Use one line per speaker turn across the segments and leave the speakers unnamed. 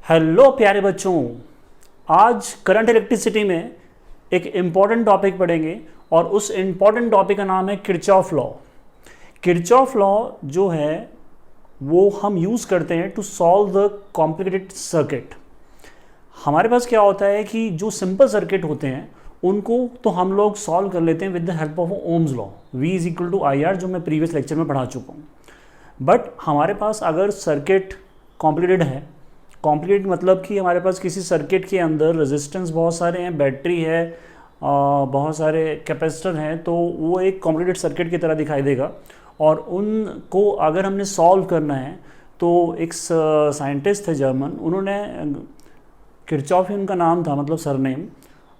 Hello प्यारे बच्चों, आज करंट इलेक्ट्रिसिटी में एक इम्पॉर्टेंट टॉपिक पढ़ेंगे और उस इम्पॉर्टेंट टॉपिक का नाम है किरचॉफ लॉ। किरचॉफ लॉ जो है वो हम यूज़ करते हैं to solve the complicated circuit. हमारे पास क्या होता है कि जो सिंपल सर्किट होते हैं उनको तो हम लोग सॉल्व कर लेते हैं with the help of Ohm's law, V is equal to I R, जो मैं प्रीवियस लेक्चर में पढ़ा चुका हूँ। बट हमारे पास अगर सर्किट कॉम्प्लिकेटेड है, कॉम्प्लिकेट मतलब कि हमारे पास किसी सर्किट के अंदर रेजिस्टेंस बहुत सारे हैं, बैटरी है, बहुत सारे कैपेसिटर हैं, तो वो एक कॉम्प्लिकेटेड सर्किट की तरह दिखाई देगा। और उनको अगर हमने सॉल्व करना है तो एक साइंटिस्ट थे जर्मन, उन्होंने किरचॉफ ही उनका नाम था, मतलब सरनेम,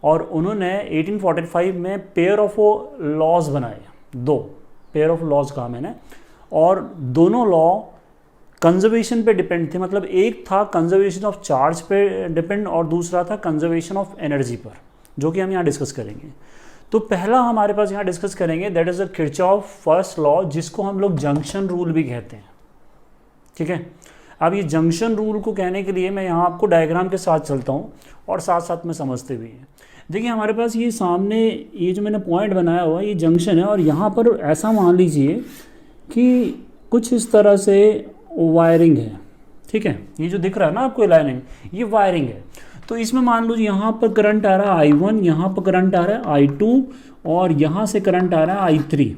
और उन्होंने 1845 में पेयर ऑफ लॉज बनाए, दो पेयर ऑफ लॉज कहा मैंने, और दोनों लॉ कंजर्वेशन पे डिपेंड थे। मतलब एक था कंजर्वेशन ऑफ चार्ज पे डिपेंड और दूसरा था कंजर्वेशन ऑफ एनर्जी पर, जो कि हम यहाँ डिस्कस करेंगे। तो पहला हमारे पास यहाँ डिस्कस करेंगे that is the Kirchhoff first law, जिसको हम लोग जंक्शन रूल भी कहते हैं। ठीक है, अब ये जंक्शन रूल को कहने के लिए मैं यहाँ आपको डायग्राम के साथ चलता हूँ और साथ साथ में समझते भी हैं। देखिए हमारे पास ये सामने ये जो मैंने पॉइंट बनाया हुआ है ये जंक्शन है, और यहाँ पर ऐसा मान लीजिए कि कुछ इस तरह से वायरिंग है। ठीक है, ये जो दिख रहा है ना आपको लाइनिंग, ये वायरिंग है। तो इसमें मान लो यहाँ पर करंट आ रहा है I1, यहाँ पर करंट आ रहा है I2 और यहाँ से करंट आ रहा है I3।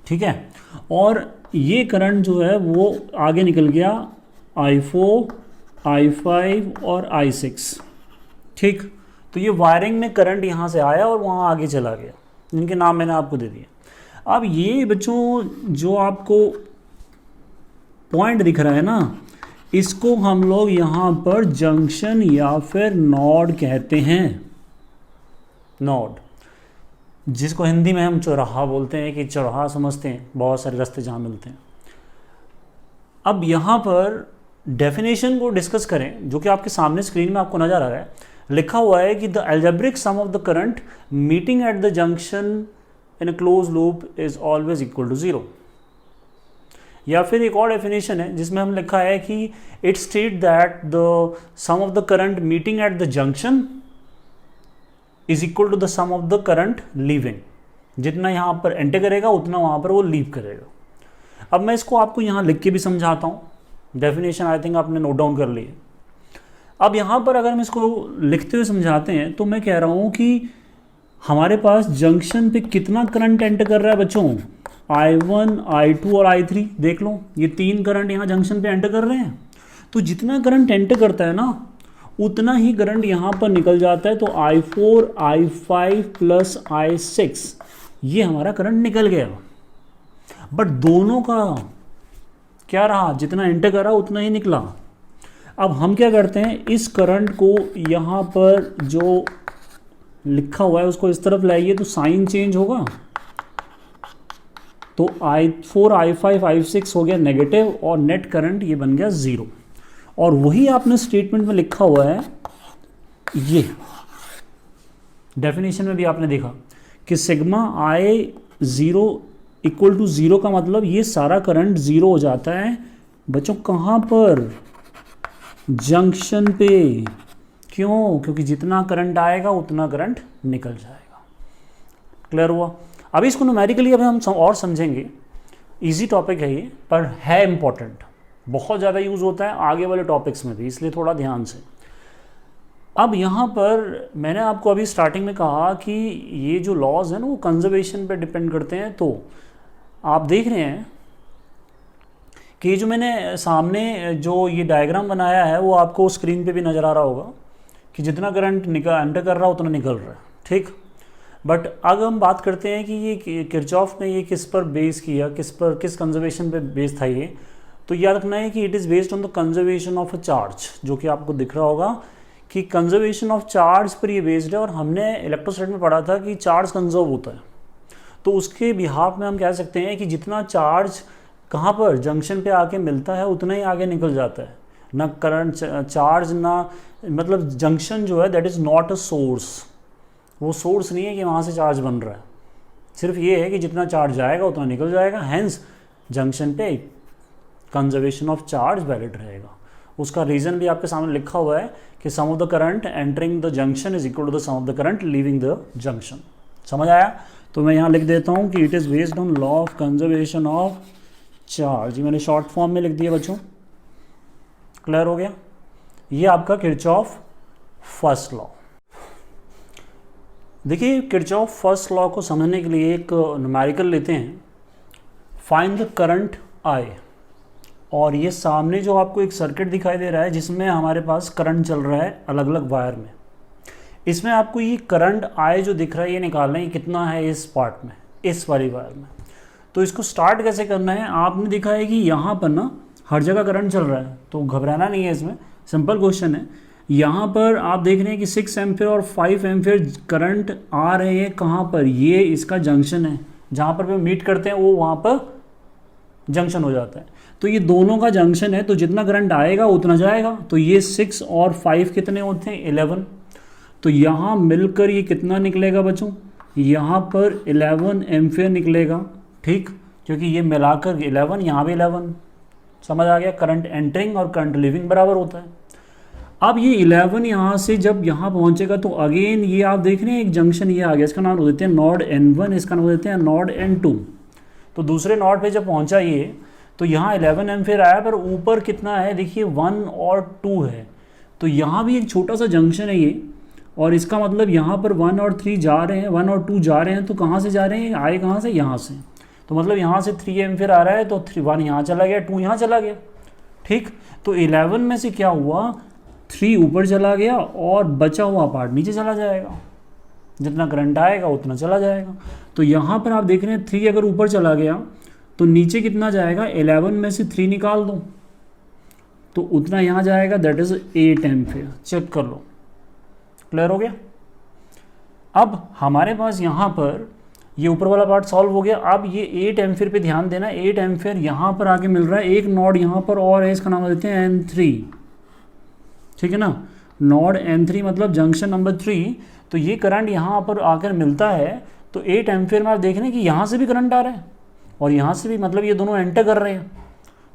ठीक है, और ये करंट जो है वो आगे निकल गया I4, I5 और I6। ठीक, तो ये वायरिंग में करंट यहाँ से आया और वहाँ आगे चला गया, जिनके नाम मैंने आपको दे दिया। अब ये बच्चों जो आपको पॉइंट दिख रहा है ना, इसको हम लोग यहाँ पर जंक्शन या फिर नोड कहते हैं। नोड, जिसको हिंदी में हम चौराहा बोलते हैं, कि चौराहा समझते हैं, बहुत सारे रास्ते जहाँ मिलते हैं। अब यहाँ पर डेफिनेशन को डिस्कस करें, जो कि आपके सामने स्क्रीन में आपको नजर आ रहा है। लिखा हुआ है कि the algebraic sum of the current meeting at the junction in a close loop is always equal to 0। या फिर एक और डेफिनेशन है जिसमें हम लिखा है कि it state that the sum of the current meeting at the junction is equal to the sum of the current leaving. जितना यहाँ पर एंटर करेगा उतना वहाँ पर वो लीव करेगा। अब मैं इसको आपको यहाँ लिख के भी समझाता हूँ। डेफिनेशन आई थिंक आपने नोट डाउन कर ली है। अब यहाँ पर अगर हम इसको लिखते हुए समझाते हैं तो मैं कह रहा हूँ कि हमारे पास जंक्शन पे कितना करंट एंटर कर रहा है बच्चों, I1, I2 और I3। देख लो ये तीन करंट यहाँ जंक्शन पे एंटर कर रहे हैं। तो जितना करंट एंटर करता है ना उतना ही करंट यहाँ पर निकल जाता है। तो I4, I5 प्लस I6 ये हमारा करंट निकल गया। बट दोनों का क्या रहा, जितना एंटर करा उतना ही निकला। अब हम क्या करते हैं, इस करंट को यहाँ पर जो लिखा हुआ है उसको इस तरफ लाइए तो साइन चेंज होगा। तो I4, I5, I6 हो गया नेगेटिव और नेट करंट ये बन गया 0। और वही आपने स्टेटमेंट में लिखा हुआ है, ये डेफिनेशन में भी आपने देखा कि सिग्मा I0 इक्वल टू 0 का मतलब ये सारा करंट 0 हो जाता है बच्चों। कहाँ पर, जंक्शन पे। क्यों? क्योंकि जितना करंट आएगा उतना करंट निकल जाएगा। क्लियर हुआ? अभी इसको न्यूमेरिकली अभी हम और समझेंगे। इजी टॉपिक है ये, पर है इम्पॉर्टेंट, बहुत ज़्यादा यूज़ होता है आगे वाले टॉपिक्स में भी, इसलिए थोड़ा ध्यान से। अब यहाँ पर मैंने आपको अभी स्टार्टिंग में कहा कि ये जो लॉज हैं ना वो कंजर्वेशन पे डिपेंड करते हैं। तो आप देख रहे हैं कि ये जो मैंने सामने जो ये डायग्राम बनाया है वो आपको स्क्रीन पे भी नज़र आ रहा होगा कि जितना करंट एंटर कर रहा है उतना निकल रहा है। ठीक, बट अब हम बात करते हैं कि ये किरचॉफ ने ये किस पर बेस किया, किस कंजर्वेशन पे बेस था ये। तो याद रखना है कि it is based on the conservation of a charge, जो कि आपको दिख रहा होगा कि कंजर्वेशन ऑफ चार्ज पर ये बेस्ड है। और हमने इलेक्ट्रोस्टैटिक में पढ़ा था कि चार्ज कंजर्व होता है, तो उसके बिहाफ में हम कह सकते हैं कि जितना चार्ज कहाँ पर जंक्शन पे आके मिलता है उतना ही आगे निकल जाता है। ना करंट चार्ज ना, मतलब जंक्शन जो है that is not a source, वो सोर्स नहीं है कि वहाँ से चार्ज बन रहा है। सिर्फ ये है कि जितना चार्ज जाएगा उतना निकल जाएगा। हैंस जंक्शन पे कंजर्वेशन ऑफ चार्ज वैलिड रहेगा। उसका रीज़न भी आपके सामने लिखा हुआ है कि sum of the current entering the junction is equal to the sum of the current leaving the junction. समझ आया? तो मैं यहाँ लिख देता हूँ कि it is based on law of conservation of charge. मैंने शॉर्ट फॉर्म में लिख दिया बच्चों, क्लियर हो गया? ये आपका किरचॉफ फर्स्ट लॉ। देखिए किरचॉफ फर्स्ट लॉ को समझने के लिए एक न्यूमेरिकल लेते हैं, फाइंड द करंट आई। और ये सामने जो आपको एक सर्किट दिखाई दे रहा है जिसमें हमारे पास करंट चल रहा है अलग अलग वायर में, इसमें आपको ये करंट आई जो दिख रहा है ये निकालना है कितना है इस पार्ट में, इस वाली वायर में। तो इसको स्टार्ट कैसे करना है, आपने दिखा है कि यहाँ पर ना हर जगह करंट चल रहा है, तो घबराना नहीं है इसमें, सिंपल क्वेश्चन है। यहाँ पर आप देख रहे हैं कि 6 एम्पियर और 5 एम्पियर करंट आ रहे हैं कहाँ पर, ये इसका जंक्शन है, जहाँ पर वे मीट करते हैं वो वहाँ पर जंक्शन हो जाता है। तो ये दोनों का जंक्शन है, तो जितना करंट आएगा उतना जाएगा। तो ये 6 और 5 कितने होते हैं, 11। तो यहाँ मिलकर ये कितना निकलेगा बच्चों, यहाँ पर 11 एम्पियर निकलेगा, ठीक, क्योंकि ये मिलाकर 11, यहाँ भी 11। समझ आ गया? करंट एंटरिंग और करंट लीविंग बराबर होता है। अब ये 11 यहाँ से जब यहाँ पहुँचेगा तो अगेन ये आप देख रहे हैं एक जंक्शन ये आ गया, इसका नाम देते हैं नोड N1, इसका नाम देते हैं नोड N2। तो दूसरे नोड पे जब पहुँचा ये, तो यहाँ 11 एम्पियर आया, पर ऊपर कितना है देखिए 1 और 2 है। तो यहाँ भी एक छोटा सा जंक्शन है ये, और इसका मतलब यहाँ पर 1 और 3 जा रहे हैं, 1 और 2 जा रहे हैं। तो कहाँ से जा रहे हैं, आए कहाँ से, यहाँ से। तो मतलब यहाँ से 3 एम्पियर आ रहा है, तो 1 यहाँ चला गया, 2 यहाँ चला गया, ठीक। तो 11 में से क्या हुआ, 3 ऊपर चला गया और बचा हुआ पार्ट नीचे चला जाएगा, जितना करंट आएगा उतना चला जाएगा। तो यहाँ पर आप देख रहे हैं 3 अगर ऊपर चला गया तो नीचे कितना जाएगा, 11 में से 3 निकाल दो तो उतना यहाँ जाएगा, दैट इज 8 एम्पियर। चेक कर लो, क्लियर हो गया? अब हमारे पास यहाँ पर ये ऊपर वाला पार्ट सॉल्व हो गया। अब ये 8 एम्पियर पे ध्यान देना, 8 एम्पियर यहाँ पर आके मिल रहा है, एक नोड यहाँ पर और है, इसका नाम देते हैं N3, ठीक है ना। नोड N3 मतलब जंक्शन नंबर 3। तो ये करंट यहाँ पर आकर मिलता है, तो 8 एम्पियर में आप देख रहे हैं कि यहाँ से भी करंट आ रहा है और यहाँ से भी, मतलब ये दोनों एंटर कर रहे हैं।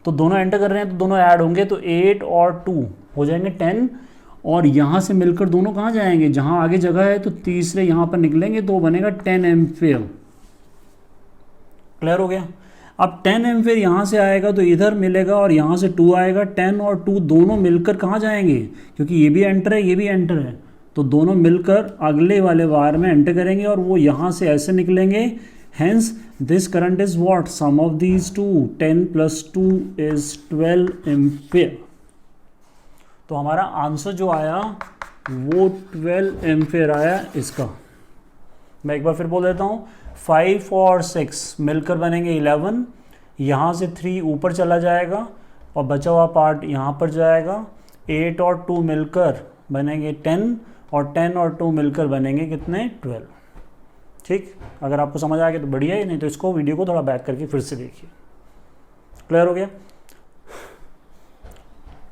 तो दोनों एंटर कर रहे हैं तो दोनों ऐड होंगे, तो 8 और 2 हो जाएंगे 10, और यहाँ से मिलकर दोनों कहाँ जाएंगे, जहाँ आगे जगह है, तो तीसरे यहाँ पर निकलेंगे, तो बनेगा 10 एम्पियर। क्लियर हो गया? अब 10 एम्पियर यहाँ से आएगा तो इधर मिलेगा, और यहाँ से 2 आएगा, 10 और 2 दोनों मिलकर कहाँ जाएंगे, क्योंकि ये भी एंटर है ये भी एंटर है, तो दोनों मिलकर अगले वाले वायर में एंटर करेंगे और वो यहाँ से ऐसे निकलेंगे। Hence this current is what, sum of these two, 10 + 2 is 12 ampere. तो हमारा आंसर जो आया वो 12 एम्पियर आया इसका। मैं एक बार फिर बोल देता हूँ, 5 और 6 मिलकर बनेंगे 11, यहाँ से 3 ऊपर चला जाएगा और बचा हुआ पार्ट यहाँ पर जाएगा। 8 और 2 मिलकर बनेंगे 10, और 10 और 2 मिलकर बनेंगे कितने, 12, ठीक। अगर आपको समझ आ गया तो बढ़िया ही, नहीं तो इसको वीडियो को थोड़ा बैक करके फिर से देखिए। क्लियर हो गया?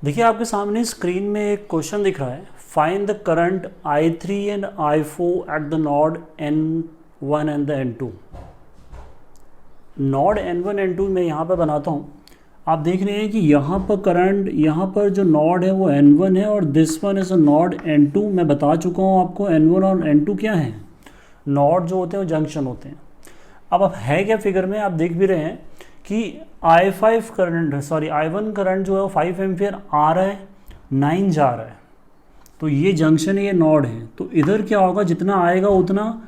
देखिए आपके सामने स्क्रीन में एक क्वेश्चन दिख रहा है, find the current I3 and I4 at the node N1 and the N2। Node N1 N2 में यहाँ पर बनाता हूँ, आप देख रहे हैं कि यहाँ पर करंट, यहाँ पर जो नोड है वो N1 है और this one is a node N2। मैं बता चुका हूँ आपको N1 और N2 क्या है, नोड जो होते हैं वो जंक्शन होते हैं। अब है क्या फिगर में, आप देख भी रहे हैं कि I1 करंट जो है वो 5 एम्पियर आ रहा है, 9 जा रहा है, तो ये जंक्शन है, ये नोड है। तो इधर क्या होगा, जितना आएगा उतना,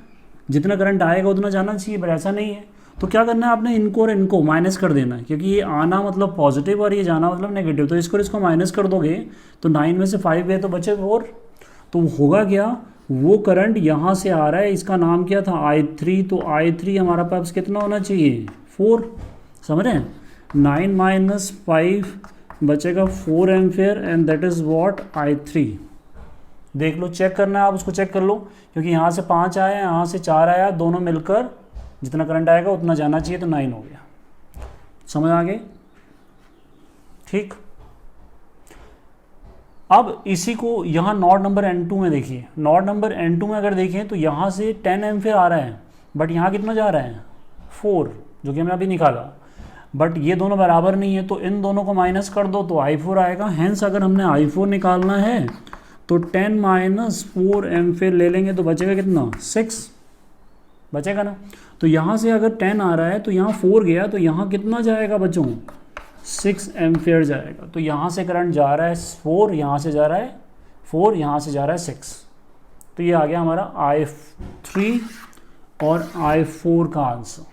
जितना करंट आएगा उतना जाना चाहिए, पर ऐसा नहीं है। तो क्या करना है आपने, इनको और इनको माइनस कर देना है, क्योंकि ये आना मतलब पॉजिटिव और ये जाना मतलब नेगेटिव। तो इसको माइनस कर दोगे तो 9 में से 5 है तो बचे 4। तो होगा क्या, वो करंट यहाँ से आ रहा है, इसका नाम क्या था, I3। तो I3 हमारा पास कितना होना चाहिए, 4। समझ रहे हैं, 9 - 5 बचेगा 4 ampere, and that is what, I3। देख लो, चेक करना है आप, उसको चेक कर लो, क्योंकि यहाँ से 5 आया, यहाँ से 4 आया, दोनों मिलकर जितना करंट आएगा उतना जाना चाहिए, तो 9 हो गया। समझ आ गए, ठीक। अब इसी को यहाँ नोड नंबर N2 में देखिए, नोड नंबर N2 में अगर देखें तो यहाँ से 10 एम्पियर आ रहा है, बट यहाँ कितना जा रहा है, 4, जो कि हमने अभी निकाला। बट ये दोनों बराबर नहीं है, तो इन दोनों को माइनस कर दो तो I4 आएगा। हैंस अगर हमने I4 निकालना है तो 10 माइनस 4 एम्पीयर ले लेंगे तो बचेगा कितना, 6 बचेगा ना। तो यहाँ से अगर 10 आ रहा है तो यहाँ 4 गया, तो यहाँ कितना जाएगा बच्चों, 6 एम्पीयर जाएगा। तो यहाँ से करंट जा रहा है 4, यहाँ से जा रहा है 4, यहाँ से जा रहा है 6। तो ये आ गया हमारा I3 और I4 का आंसर।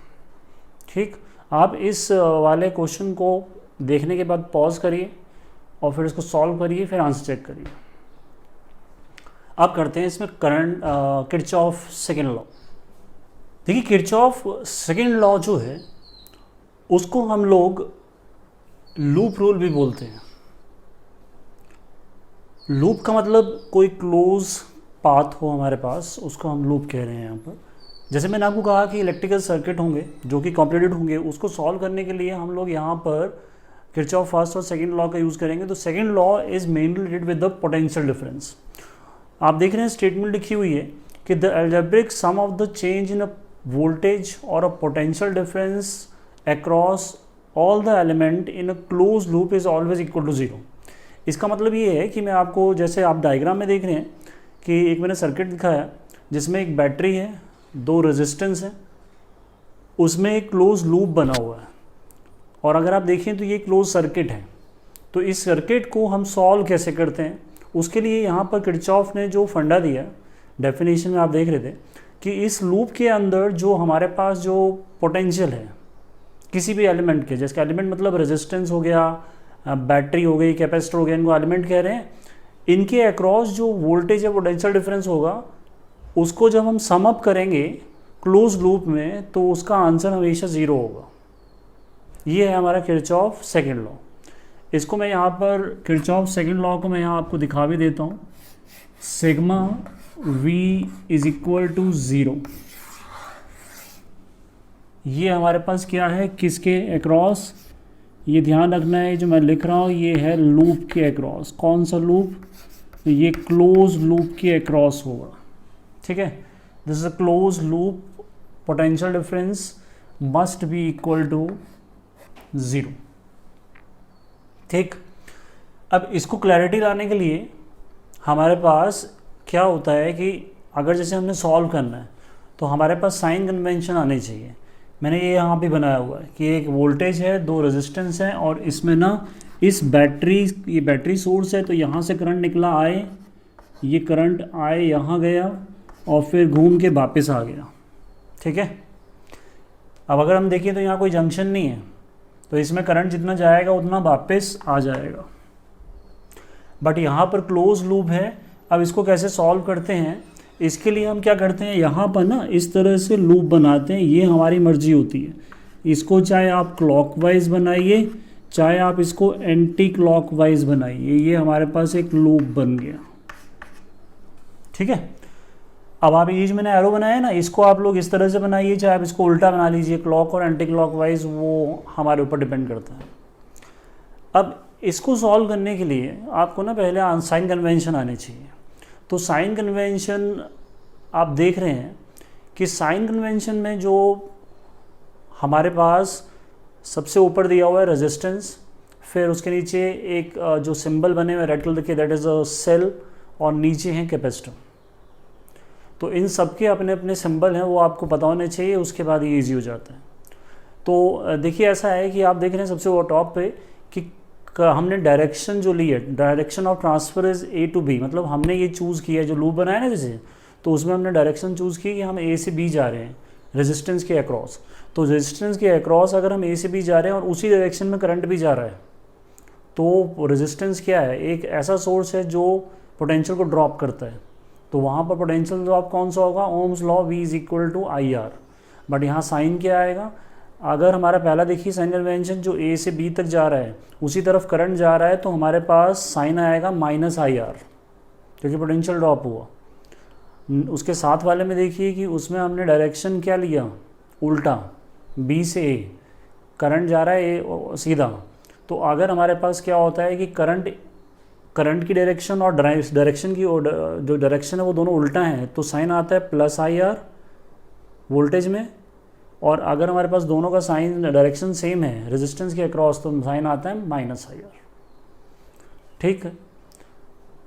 ठीक, आप इस वाले क्वेश्चन को देखने के बाद पॉज करिए और फिर इसको सॉल्व करिए, फिर आंसर चेक करिए। अब करते हैं इसमें करंट किरचॉफ सेकेंड लॉ। देखिए किरचॉफ सेकेंड लॉ जो है उसको हम लोग लूप रूल भी बोलते हैं। लूप का मतलब कोई क्लोज पाथ हो हमारे पास, उसको हम लूप कह रहे हैं यहाँ पर। जैसे मैंने आपको कहा कि इलेक्ट्रिकल सर्किट होंगे जो कि कॉम्प्लिकेटेड होंगे, उसको सॉल्व करने के लिए हम लोग यहाँ पर किरचॉफ फर्स्ट और सेकंड लॉ का यूज़ करेंगे। तो second law is mainly related with the potential difference. आप देख रहे हैं स्टेटमेंट लिखी हुई है कि the algebraic sum of the change in a voltage और a potential difference across all the element in a close loop is always equal to 0। इसका मतलब ये है कि मैं आपको, जैसे आप डायग्राम में देख रहे हैं कि एक मैंने सर्किट दिखाया जिसमें एक बैटरी है, 2 रेजिस्टेंस है, उसमें एक क्लोज लूप बना हुआ है, और अगर आप देखें तो ये क्लोज सर्किट है। तो इस सर्किट को हम सॉल्व कैसे करते हैं, उसके लिए यहाँ पर किरचॉफ ने जो फंडा दिया, डेफिनेशन में आप देख रहे थे कि इस लूप के अंदर जो हमारे पास जो पोटेंशियल है किसी भी एलिमेंट के, जैसे एलिमेंट मतलब रेजिस्टेंस हो गया, बैटरी हो गई, कैपेसिटर हो गया, इनको एलिमेंट कह रहे हैं, इनके अक्रॉस जो वोल्टेज या पोटेंशियल डिफरेंस होगा उसको जब हम सम अप करेंगे क्लोज लूप में तो उसका आंसर हमेशा 0 होगा। ये है हमारा किरचॉफ सेकंड लॉ। इसको मैं यहाँ पर किरचॉफ सेकंड लॉ को मैं यहाँ आपको दिखा भी देता हूँ। Sigma V is equal to 0। ये हमारे पास क्या है, किसके अक्रॉस, ये ध्यान रखना है जो मैं लिख रहा हूँ ये है लूप के अक्रॉस। कौन सा लूप, ये क्लोज लूप के अक्रॉस होगा। ठीक है, this is a close loop, potential difference must be equal to 0। ठीक, अब इसको क्लैरिटी लाने के लिए हमारे पास क्या होता है कि अगर जैसे हमने सॉल्व करना है तो हमारे पास साइन कन्वेंशन आनी चाहिए। मैंने ये यहाँ पे बनाया हुआ है कि एक वोल्टेज है, 2 रेजिस्टेंस है, और इसमें ना इस बैटरी, ये बैटरी सोर्स है, तो यहाँ से करंट निकला आए, ये करंट आए यहाँ गया और फिर घूम के वापस आ गया। ठीक है, अब अगर हम देखें तो यहाँ कोई जंक्शन नहीं है, तो इसमें करंट जितना जाएगा उतना वापस आ जाएगा। बट यहाँ पर क्लोज लूप है। अब इसको कैसे सॉल्व करते हैं, इसके लिए हम क्या करते हैं, यहाँ पर ना इस तरह से लूप बनाते हैं। ये हमारी मर्जी होती है, इसको चाहे आप क्लॉकवाइज बनाइए चाहे आप इसको एंटी क्लॉकवाइज बनाइए, ये हमारे पास एक लूप बन गया। ठीक है, अब आप ये जो मैंने एरो बनाया ना, इसको आप लोग इस तरह से बनाइए, चाहे आप इसको उल्टा बना लीजिए, क्लॉक और एंटी क्लॉकवाइज, वो हमारे ऊपर डिपेंड करता है। अब इसको सॉल्व करने के लिए आपको ना पहले साइन कन्वेंशन आने चाहिए। तो साइन कन्वेंशन आप देख रहे हैं कि साइन कन्वेंशन में जो हमारे पास सबसे ऊपर दिया हुआ है रेजिस्टेंस, फिर उसके नीचे एक जो सिंबल बने हुए रेड कलर के, दैट इज़ अ सेल, और नीचे हैं कैपेसिटर। तो इन सब के अपने अपने सिंबल हैं, वो आपको पता होने चाहिए, उसके बाद ये ईजी हो जाता है। तो देखिए ऐसा है कि आप देख रहे हैं सबसे वो टॉप पे कि हमने डायरेक्शन जो ली है, direction of transfer is A to B, मतलब हमने ये चूज़ किया है, जो लूप बनाया ना जैसे, तो उसमें हमने डायरेक्शन चूज़ की कि हम A से B जा रहे हैं रेजिस्टेंस के अक्रॉस। तो रेजिस्टेंस के अक्रॉस अगर हम A से B जा रहे हैं और उसी डायरेक्शन में करंट भी जा रहा है, तो रेजिस्टेंस क्या है, एक ऐसा सोर्स है जो पोटेंशियल को ड्रॉप करता है। तो वहाँ पर पोटेंशियल ड्रॉप कौन सा होगा, Ohm's law, V is equal to IR। But यहाँ साइन क्या आएगा, अगर हमारा पहला देखिए साइन कन्वेंशन जो A से B तक जा रहा है उसी तरफ करंट जा रहा है, तो हमारे पास साइन आएगा -IR, क्योंकि पोटेंशियल ड्रॉप हुआ। उसके साथ वाले में देखिए कि उसमें हमने डायरेक्शन क्या लिया, उल्टा, B से A, करंट जा रहा है A सीधा। तो अगर हमारे पास क्या होता है कि करंट की डायरेक्शन और डायरेक्शन की जो डायरेक्शन है वो दोनों उल्टा हैं, तो साइन आता है +IR वोल्टेज में, और अगर हमारे पास दोनों का साइन डायरेक्शन सेम है रेजिस्टेंस के अक्रॉस तो साइन आता है माइनस आई आर। ठीक है,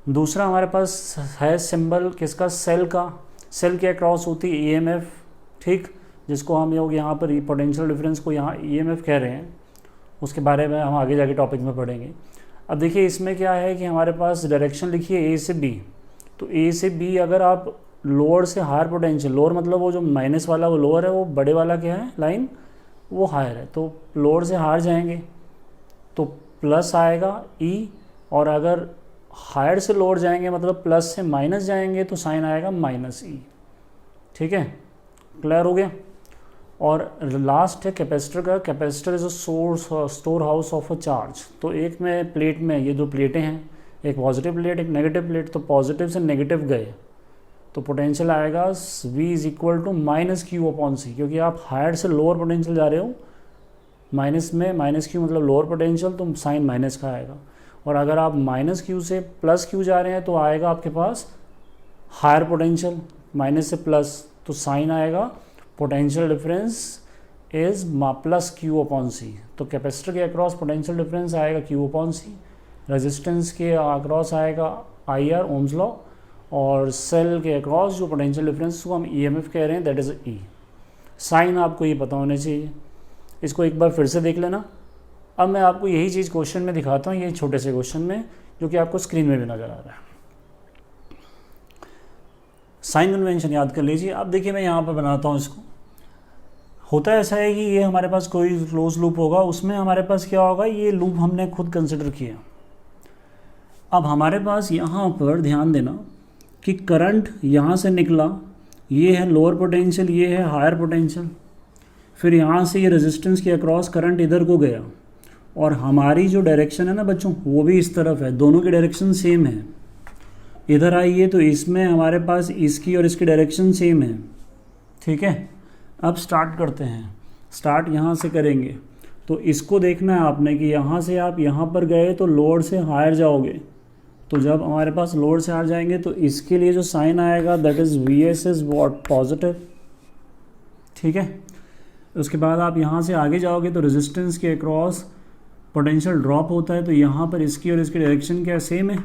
दूसरा हमारे पास है सिंबल किसका, सेल का। सेल के अक्रॉस होती है ईएमएफ, ठीक, जिसको हम लोग यहाँ पर पोटेंशियल डिफरेंस को यहाँ ईएमएफ कह रहे हैं, उसके बारे में हम आगे जाके टॉपिक में पढ़ेंगे। अब देखिए इसमें क्या है कि हमारे पास डायरेक्शन लिखी है ए से बी, तो ए से बी अगर आप लोअर से हायर पोटेंशियल, लोअर मतलब वो जो माइनस वाला वो लोअर है, वो बड़े वाला क्या है लाइन वो हायर है, तो लोअर से हायर जाएंगे तो प्लस आएगा ई, और अगर हायर से लोअर जाएंगे मतलब प्लस से माइनस जाएंगे तो साइन आएगा माइनस ई। ठीक है, क्लियर हो गया। और लास्ट है कैपेसिटर का। Capacitor is a source store house of a charge. तो एक में प्लेट में ये दो प्लेटें हैं, एक पॉजिटिव प्लेट एक नेगेटिव प्लेट, तो पॉजिटिव से नेगेटिव गए तो पोटेंशियल आएगा V is equal to minus Q upon C, क्योंकि आप हायर से लोअर पोटेंशियल जा रहे हो, माइनस में माइनस क्यू मतलब लोअर पोटेंशियल, तो साइन माइनस का आएगा। और अगर आप माइनस क्यू से प्लस क्यू जा रहे हैं तो आएगा आपके पास हायर पोटेंशियल, माइनस से प्लस तो साइन आएगा potential difference is plus Q upon C. तो कैपेसिटर के अक्रॉस पोटेंशियल डिफरेंस आएगा क्यू अपॉन सी, रेजिस्टेंस के अक्रॉस आएगा आई आर ओम्स लॉ, और सेल के अक्रॉस जो पोटेंशियल डिफरेंस को हम ईएमएफ कह रहे हैं दैट इज ई। साइन आपको ये पता होने चाहिए। इसको एक बार फिर से देख लेना। अब मैं आपको यही चीज़ क्वेश्चन में दिखाता हूँ, ये छोटे से क्वेश्चन में जो कि आपको स्क्रीन में भी नज़र आ रहा है। साइन कन्वेंशन याद कर लीजिए। अब देखिए मैं यहाँ पर बनाता हूँ इसको। होता ऐसा है कि ये हमारे पास कोई क्लोज लूप होगा, उसमें हमारे पास क्या होगा, ये लूप हमने खुद कंसिडर किया। अब हमारे पास यहाँ पर ध्यान देना कि करंट यहाँ से निकला, ये है लोअर पोटेंशियल, ये है हायर पोटेंशियल, फिर यहाँ से ये रेजिस्टेंस के अक्रॉस करंट इधर को गया, और हमारी जो डायरेक्शन है ना बच्चों वो भी इस तरफ है, दोनों की डायरेक्शन सेम है। इधर आइए तो इसमें हमारे पास इसकी और इसकी डायरेक्शन सेम है। ठीक है, अब स्टार्ट करते हैं। स्टार्ट यहाँ से करेंगे तो इसको देखना है आपने कि यहाँ से आप यहाँ पर गए तो लोअर से हायर जाओगे, तो जब हमारे पास लोअर से हायर जाएंगे तो इसके लिए जो साइन आएगा that is V S is what positive. ठीक है, उसके बाद आप यहाँ से आगे जाओगे तो रेजिस्टेंस के अक्रॉस पोटेंशियल ड्रॉप होता है, तो यहाँ पर इसकी और इसकी डायरेक्शन क्या सेम है,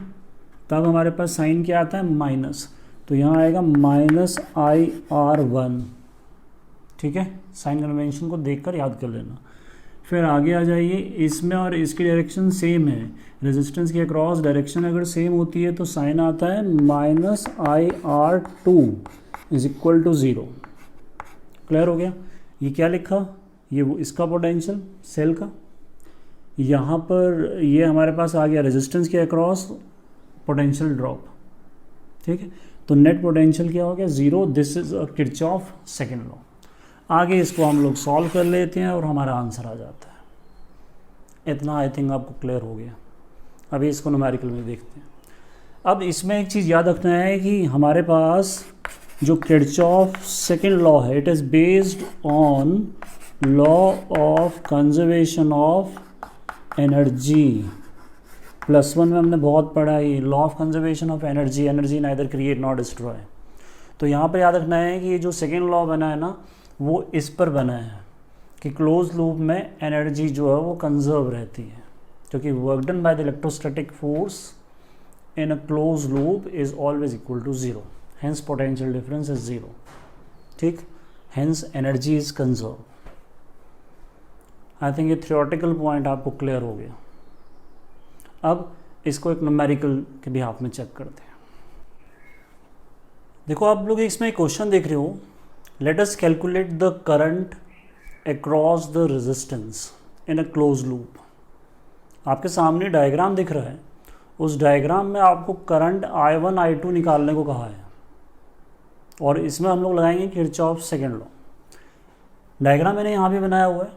तब हमारे पास साइन क्या आता है माइनस, तो यहाँ आएगा माइनस आई आर वन। ठीक है, साइन कन्वेंशन को देखकर याद कर लेना। फिर आगे आ जाइए, इसमें और इसकी डायरेक्शन सेम है, रेजिस्टेंस के अक्रॉस डायरेक्शन अगर सेम होती है तो साइन आता है minus I R two is equal to zero. Clear हो गया। ये क्या लिखा, ये वो इसका पोटेंशियल सेल का, यहाँ पर ये हमारे पास आ गया रेजिस्टेंस के अक्रॉस पोटेंशियल ड्रॉप। ठीक है, तो नेट पोटेंशियल क्या हो गया zero. This is a Kirchhoff second law. आगे इसको हम लोग सॉल्व कर लेते हैं और हमारा आंसर आ जाता है। इतना आई थिंक आपको क्लियर हो गया। अभी इसको न्यूमेरिकल में देखते हैं। अब इसमें एक चीज़ याद रखना है कि हमारे पास जो किरचॉफ सेकंड लॉ है it is based on law of conservation of energy. +1 में हमने बहुत पढ़ा है law of conservation of energy, energy neither create not destroy. तो यहाँ पर याद रखना है कि ये जो सेकेंड लॉ बना है ना वो इस पर बना है कि क्लोज लूप में एनर्जी जो है वो कंजर्व रहती है, क्योंकि work done by the electrostatic force in a close loop is always equal to zero, hence potential difference is zero. ठीक, hence energy is conserve. I think ये थ्योरेटिकल पॉइंट आपको क्लियर हो गया। अब इसको एक न्यूमेरिकल के भी हाथ में चेक करते हैं। देखो आप लोग इसमें एक क्वेश्चन देख रहे हो, let us calculate the current across the resistance in a closed loop। आपके सामने डायग्राम दिख रहा है, उस डायग्राम में आपको करंट I1 I2 निकालने को कहा है, और इसमें हम लोग लगाएंगे किरचॉफ सेकंड लॉ। डायग्राम मैंने यहाँ भी बनाया हुआ है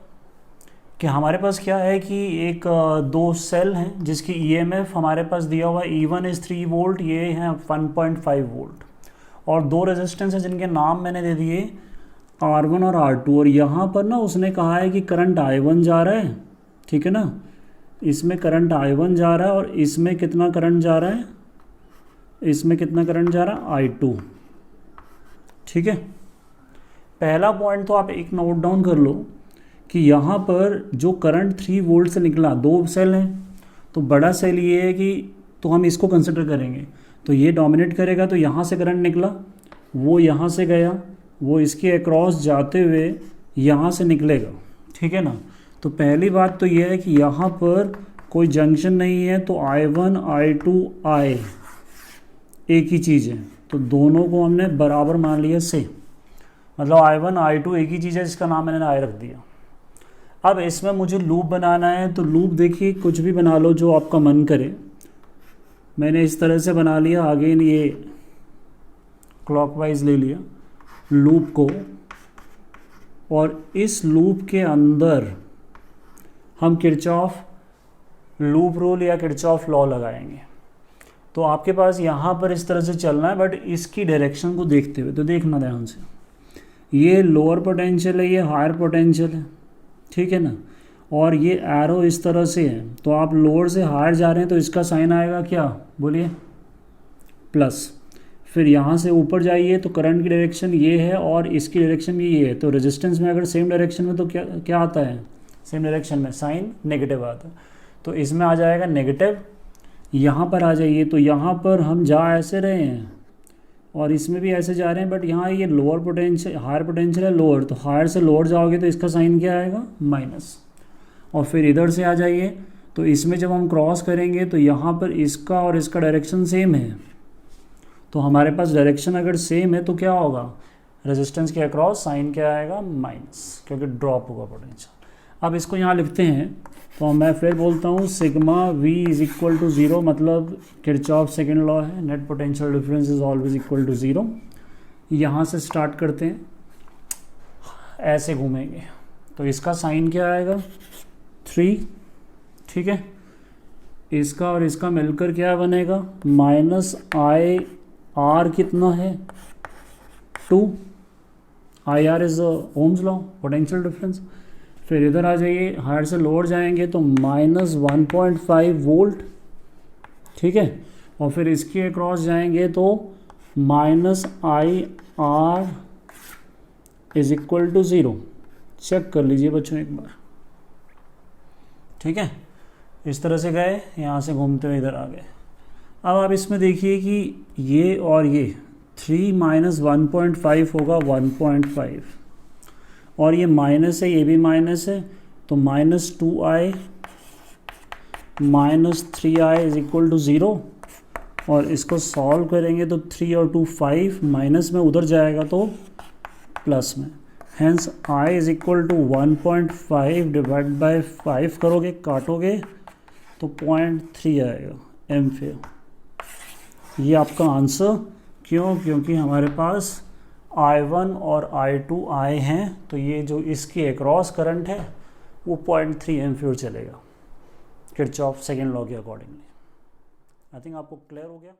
कि हमारे पास क्या है कि एक दो सेल हैं जिसकी EMF हमारे पास दिया हुआ है E1 इज़ 3 वोल्ट, ये है 1.5 वोल्ट, और दो रेजिस्टेंस हैं जिनके नाम मैंने दे दिए R1 और R2। और यहाँ पर ना उसने कहा है कि करंट I1 जा रहा है, ठीक है ना, इसमें करंट I1 जा रहा है और इसमें कितना करंट जा रहा है, इसमें कितना करंट जा रहा है I2। ठीक है, पहला पॉइंट तो आप एक नोट डाउन कर लो कि यहाँ पर जो करंट 3 वोल्ट से निकला, 2 सेल हैं, तो बड़ा सेल ये है कि तो हम इसको कंसिडर करेंगे, तो ये डोमिनेट करेगा, तो यहाँ से करंट निकला, वो यहाँ से गया, वो इसके अक्रॉस जाते हुए यहाँ से निकलेगा, ठीक है ना। तो पहली बात तो ये है कि यहाँ पर कोई जंक्शन नहीं है, तो I1 I2 I एक ही चीज़ है, तो दोनों को हमने बराबर मान लिया से, मतलब I1 I2 एक ही चीज़ है जिसका नाम मैंने I रख दिया। अब इसमें मुझे लूप बनाना है, तो लूप देखिए कुछ भी बना लो जो आपका मन करे। मैंने इस तरह से बना लिया, अगेन ये क्लॉकवाइज ले लिया लूप को, और इस लूप के अंदर हम किरचॉफ लूप रूल या किरचॉफ लॉ लगाएंगे। तो आपके पास यहाँ पर इस तरह से चलना है, बट इसकी डायरेक्शन को देखते हुए, तो देखना ध्यान से, ये लोअर पोटेंशियल है, ये हायर पोटेंशियल है, ठीक है ना, और ये एरो इस तरह से है, तो आप लोअर से हायर जा रहे हैं तो इसका साइन आएगा क्या, बोलिए, प्लस। फिर यहाँ से ऊपर जाइए तो करंट की डायरेक्शन ये है और इसकी डायरेक्शन भी ये है, तो रेजिस्टेंस में अगर सेम डायरेक्शन में तो क्या क्या आता है, सेम डायरेक्शन में साइन नेगेटिव आता है, तो इसमें आ जाएगा नेगेटिव। यहाँ पर आ जाइए, तो यहाँ पर हम जा ऐसे रहे हैं और इसमें भी ऐसे जा रहे हैं, बट यहाँ ये लोअर पोटेंशियल, हायर पोटेंशियल है लोअर, तो हायर से लोअर जाओगे तो इसका साइन क्या आएगा, माइनस। और फिर इधर से आ जाइए, तो इसमें जब हम क्रॉस करेंगे तो यहाँ पर इसका और इसका डायरेक्शन सेम है, तो हमारे पास डायरेक्शन अगर सेम है तो क्या होगा, रेजिस्टेंस के अक्रॉस साइन क्या आएगा, माइनस, क्योंकि ड्रॉप होगा पोटेंशियल। अब इसको यहाँ लिखते हैं, तो मैं फिर बोलता हूँ sigma V is equal to 0, मतलब किरचॉफ सेकेंड लॉ है, net potential difference is always equal to 0। यहाँ से स्टार्ट करते हैं, ऐसे घूमेंगे, तो इसका साइन क्या आएगा, 3, ठीक है। इसका और इसका मिलकर क्या बनेगा, माइनस IR कितना है, 2, IR is Ohm's law, potential difference. फिर इधर आ जाइए, हायर से लोअर जाएंगे तो माइनस 1.5 वोल्ट, ठीक है, और फिर इसके अक्रॉस जाएंगे तो minus IR is equal to 0। Check कर लीजिए बच्चों एक बार, ठीक है, इस तरह से गए, यहाँ से घूमते हुए इधर आ गए। अब आप इसमें देखिए कि ये और ये 3 माइनस 1.5 होगा 1.5, और ये माइनस है, ये भी माइनस है, तो minus 2I minus 3I is equal to 0, और इसको सॉल्व करेंगे तो 3 और 2 5, माइनस में उधर जाएगा तो प्लस में, hence I is equal to 1.5 divide by 5 करोगे, काटोगे तो 0.3 आएगा एम्पियर। ये आपका आंसर, क्यों, क्योंकि हमारे पास I1 और I2 I हैं, तो ये जो इसके अक्रॉस करंट है वो 0.3 एम्पियर चलेगा किरचॉफ सेकेंड लॉ के अकॉर्डिंगली। आई थिंक आपको क्लियर हो गया।